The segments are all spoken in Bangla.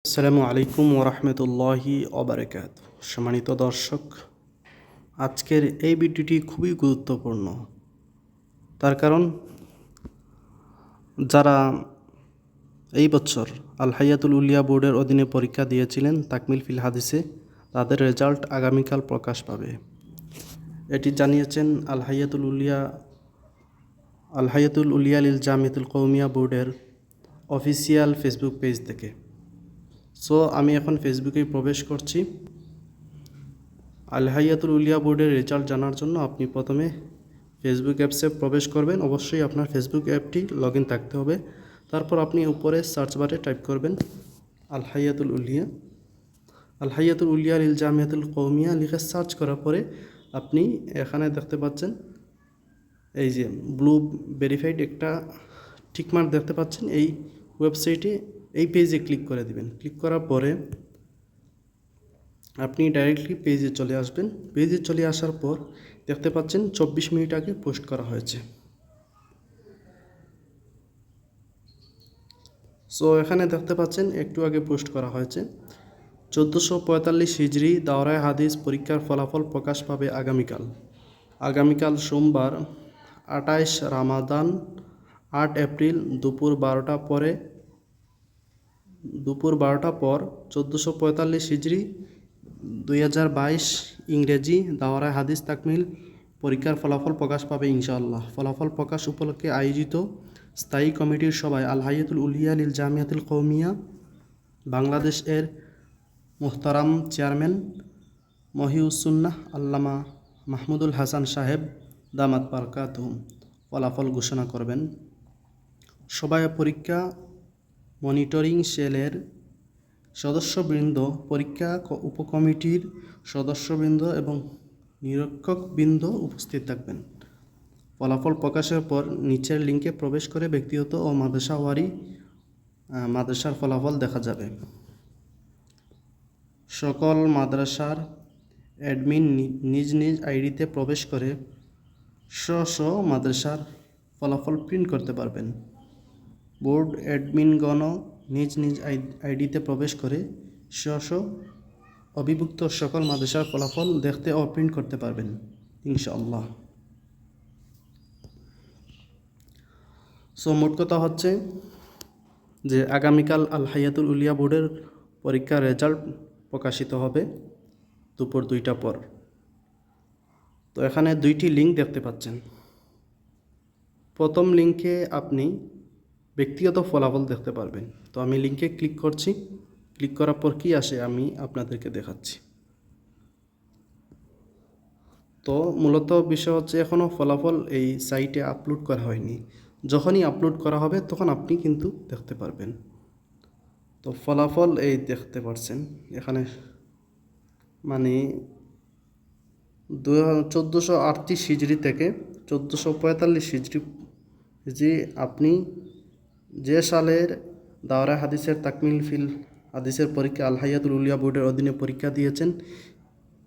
আসসালামু আলাইকুম ওরহমতুল্লাহি অবরকাত। সম্মানিত দর্শক, আজকের এই ভিডিওটি খুবই গুরুত্বপূর্ণ। তার কারণ, যারা এই বছর আল হায়াতুল উলিয়া বোর্ডের অধীনে পরীক্ষা দিয়েছিলেন তাকমিল ফিল হাদিসে, তাদের রেজাল্ট আগামীকাল প্রকাশ পাবে। এটি জানিয়েছেন আল হায়াতুল উলিয়া লিল জামিয়াতুল কওমিয়া বোর্ডের অফিসিয়াল ফেসবুক পেজ থেকে। সো আমি এখন ফেসবুকে প্রবেশ করছি। আল হায়াতুল উলিয়া বোর্ডের রেজাল্ট জানার জন্য আপনি প্রথমে ফেসবুক অ্যাপসে প্রবেশ করবেন। অবশ্যই আপনার ফেসবুক অ্যাপটি লগ ইন থাকতে হবে। তারপর আপনি উপরে সার্চ বারে টাইপ করবেন আল হায়াতুল উলিয়া লিল জামিয়াতুল কওমিয়া লিখে সার্চ করার পরে আপনি এখানে দেখতে পাচ্ছেন এই যে ব্লু ভেরিফাইড একটা টিকমার্ক দেখতে পাচ্ছেন। এই ওয়েবসাইটে এই পেজে ক্লিক করে দিবেন। ক্লিক করার পরে আপনি ডাইরেক্টলি পেজে চলে আসবেন। পেজে চলে আসার পর দেখতে পাচ্ছেন 24 মিনিট আগে পোস্ট করা হয়েছে। সো এখানে দেখতে পাচ্ছেন একটু আগে পোস্ট করা হয়েছে। 1445 হিজরি দাওরায়ে হাদিস পরীক্ষার ফলাফল প্রকাশ পাবে আগামীকাল সোমবার 28 রামাদান 8 এপ্রিল দুপুর 12টা পর 1445 হিজরি 2022 ইংরেজি দাওরায়ে হাদিস তাকমিল পরীক্ষার ফলাফল প্রকাশ পাবে ইনশাআল্লাহ। ফলাফল প্রকাশ উপলক্ষে আয়োজিত স্থায়ী কমিটির সভায় আল হায়াতুল উলিয়া লিল জামিয়াতুল কওমিয়া বাংলাদেশ এর মোহতারাম চেয়ারম্যান মহিউসুন্নাহ আল্লামা মাহমুদুল হাসান সাহেব দামাত বারকাতুহুম ফলাফল ঘোষণা করবেন। সভায় পরীক্ষা মনিটরিং সেলের সদস্যবৃন্দ, পরীক্ষা উপকমিটির সদস্যবৃন্দ এবং নিরীক্ষকবৃন্দ উপস্থিত থাকবেন। ফলাফল প্রকাশের পর নিচের লিঙ্কে প্রবেশ করে ব্যক্তিগত ও মাদ্রাসার ফলাফল দেখা যাবে। সকল মাদ্রাসার অ্যাডমিন নিজ নিজ আইডিতে প্রবেশ করে স্ব মাদ্রাসার ফলাফল প্রিন্ট করতে পারবেন। বোর্ড অ্যাডমিনগণও নিজ নিজ আইডিতে প্রবেশ করে স্ব অভিভুক্ত সকল মাদ্রাসার ফলাফল দেখতে ও প্রিন্ট করতে পারবেন ইনশাআল্লাহ। সো মোট কথা হচ্ছে যে আগামীকাল আল হায়াতুল উলিয়া বোর্ডের পরীক্ষার রেজাল্ট প্রকাশিত হবে দুপুর 2টা পর। তো এখানে 2টি লিঙ্ক দেখতে পাচ্ছেন। প্রথম লিঙ্কে আপনি ব্যক্তিগত ফলাফল দেখতে পারবেন। তো আমি লিঙ্কে ক্লিক করছি। ক্লিক করার পর কি আসে আমি আপনাদেরকে দেখাচ্ছি। তো মূলত বিষয় হচ্ছে এখনও ফলাফল এই সাইটে আপলোড করা হয়নি। যখনই আপলোড করা হবে তখন আপনি কিন্তু দেখতে পারবেন। তো ফলাফল এই দেখতে পাচ্ছেন এখানে, মানে 1438 হিজরি থেকে 1445 হিজরি যে আপনি যে সালের দাওরায়ে হাদিসের তাকমিল ফিল হাদিসের পরীক্ষা আল হায়াতুল উলিয়া বোর্ডের অধীনে পরীক্ষা দিয়েছেন,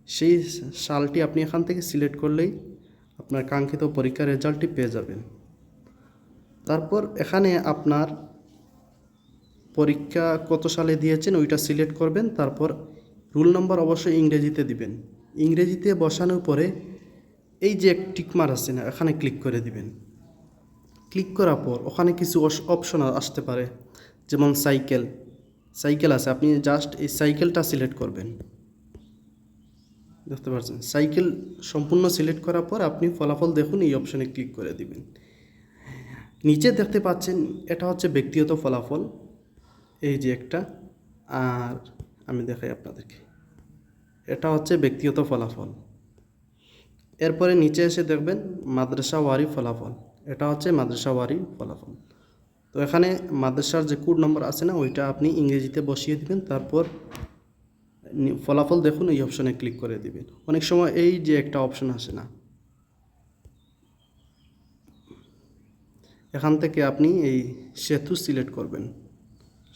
সেই সালটি আপনি এখান থেকে সিলেক্ট করলেই আপনার কাঙ্ক্ষিত পরীক্ষার রেজাল্টটি পেয়ে যাবেন। তারপর এখানে আপনার পরীক্ষা কত সালে দিয়েছেন ওইটা সিলেক্ট করবেন। তারপর রুল নম্বর অবশ্যই ইংরেজিতে দিবেন। ইংরেজিতে বসানোর পরে এই যে এক টিকমার আছে না, এখানে ক্লিক করে দিবেন। ক্লিক করার পর ওখানে কিছু অপশন আসতে পারে, যেমন সাইকেল আছে। আপনি জাস্ট এই সাইকেলটা সিলেক্ট করবেন। দেখতে পাচ্ছেন সাইকেল সম্পূর্ণ সিলেক্ট করার পর আপনি ফলাফল দেখুন এই অপশনে ক্লিক করে দিবেন। নিচে দেখতে পাচ্ছেন এটা হচ্ছে ব্যক্তিগত ফলাফল, এই যে একটা, আর আমি দেখাই আপনাদেরকে, এটা হচ্ছে ব্যক্তিগত ফলাফল। এরপরে নিচে এসে দেখবেন মাদ্রাসা ওয়ারি ফলাফল, এটা হচ্ছে মাদ্রাসা ওয়ারি ফলাফল। তো এখানে মাদ্রাসার যে কোড নম্বর আছে না ওইটা আপনি ইংরেজিতে বসিয়ে দিবেন। তারপর ফলাফল দেখুন এই অপশনে ক্লিক করে দিবেন। অনেক সময় এই যে একটা অপশন আসে না, এখান থেকে আপনি এই সেতু সিলেক্ট করবেন।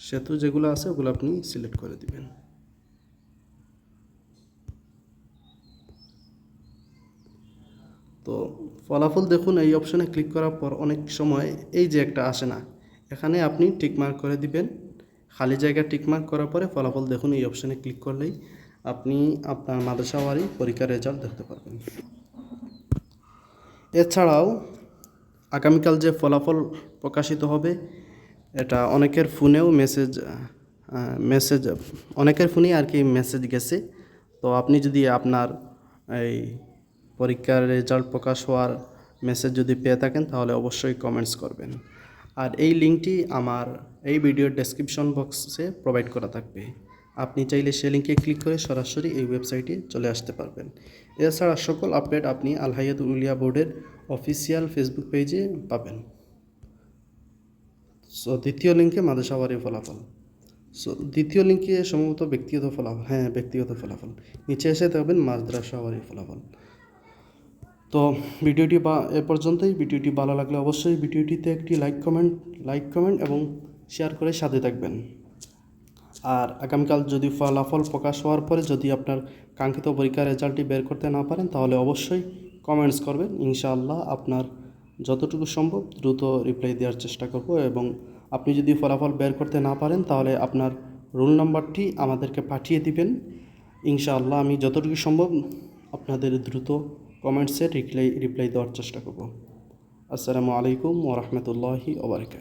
সেতু যেগুলো আছে ওগুলো আপনি সিলেক্ট করে দিবেন। তো ফলাফল দেখুন এই অপশনে ক্লিক করার পর অনেক সময় এই যে একটা আসে না, এখানে আপনি টিক মার্ক করে দিবেন। খালি জায়গা টিকমার্ক করার পরে ফলাফল দেখুন এই অপশানে ক্লিক করলেই আপনি আপনার মাদ্রাসাওয়ারি পরীক্ষার রেজাল্ট দেখতে পারবেন। এছাড়াও আগামীকাল যে ফলাফল প্রকাশিত হবে এটা অনেকের ফোনেও মেসেজ অনেকের ফোনেই আর কি মেসেজ গেছে। তো আপনি যদি আপনার এই পরীক্ষার রেজাল্ট প্রকাশ হওয়ার মেসেজ যদি পেয়ে থাকেন তাহলে অবশ্যই কমেন্টস করবেন। আর এই লিঙ্কটি আমার এই ভিডিওর ডেসক্রিপশন বক্সে প্রোভাইড করা থাকবে, আপনি চাইলে সেই লিঙ্কে ক্লিক করে সরাসরি এই ওয়েবসাইটে চলে আসতে পারবেন। এছাড়া সকল আপডেট আপনি আল হায়াতুল উলিয়া বোর্ডের অফিসিয়াল ফেসবুক পেজে পাবেন। সো দ্বিতীয় লিঙ্কে মাদ্রাসাওয়ারি ফলাফল। সো দ্বিতীয় লিঙ্কে সম্ভবত ব্যক্তিগত ফলাফল, হ্যাঁ ব্যক্তিগত ফলাফল, নিচে এসে দেখবেন মাদ্রাসাওয়ারি ফলাফল। তো ভিডিওটি এ পর্যন্তই। ভিডিওটি ভালো লাগলে অবশ্যই ভিডিওটিতে একটি লাইক কমেন্ট এবং শেয়ার করে সাথে থাকবেন। আর আগামীকাল যদি ফলাফল প্রকাশ হওয়ার পরে যদি আপনার কাঙ্ক্ষিত পরীক্ষার রেজাল্টটি বের করতে না পারেন তাহলে অবশ্যই কমেন্টস করবেন। ইনশাআল্লাহ আপনার যতটুকু সম্ভব দ্রুত রিপ্লাই দেওয়ার চেষ্টা করব। এবং আপনি যদি ফলাফল বের করতে না পারেন তাহলে আপনার রোল নাম্বারটি আমাদেরকে পাঠিয়ে দিবেন। ইনশাআল্লাহ আমি যতটুকু সম্ভব আপনাদের দ্রুত কমেন্টসে রিপ্লাই দেওয়ার চেষ্টা করব। আসসালামু আলাইকুম ওয়া রাহমাতুল্লাহি ওয়া বারাকাতুহু।